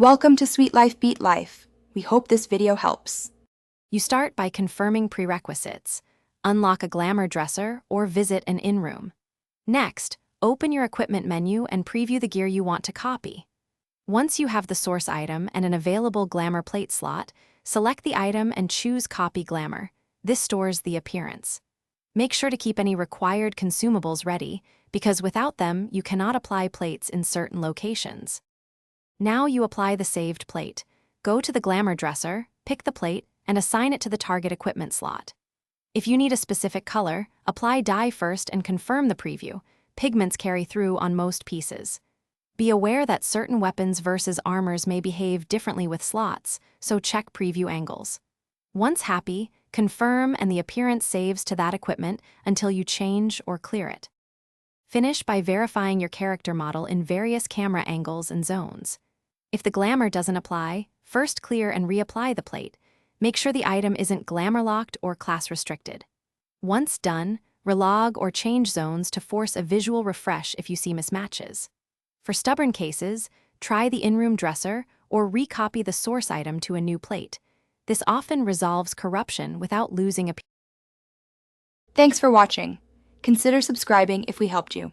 Welcome to Sweet Life Beat Life. We hope this video helps. You start by confirming prerequisites. Unlock a Glamour dresser or visit an in-room. Next, open your equipment menu and preview the gear you want to copy. Once you have the source item and an available Glamour plate slot, select the item and choose Copy Glamour. This stores the appearance. Make sure to keep any required consumables ready, because without them, you cannot apply plates in certain locations. Now you apply the saved plate. Go to the Glamour dresser, pick the plate, and assign it to the target equipment slot. If you need a specific color, apply dye first and confirm the preview. Pigments carry through on most pieces. Be aware that certain weapons versus armors may behave differently with slots, so check preview angles. Once happy, confirm and the appearance saves to that equipment until you change or clear it. Finish by verifying your character model in various camera angles and zones. If the Glamour doesn't apply, first clear and reapply the plate. Make sure the item isn't Glamour locked or class restricted. Once done, relog or change zones to force a visual refresh if you see mismatches. For stubborn cases, try the in-room dresser or recopy the source item to a new plate. This often resolves corruption without losing appearance. Thanks for watching. Consider subscribing if we helped you.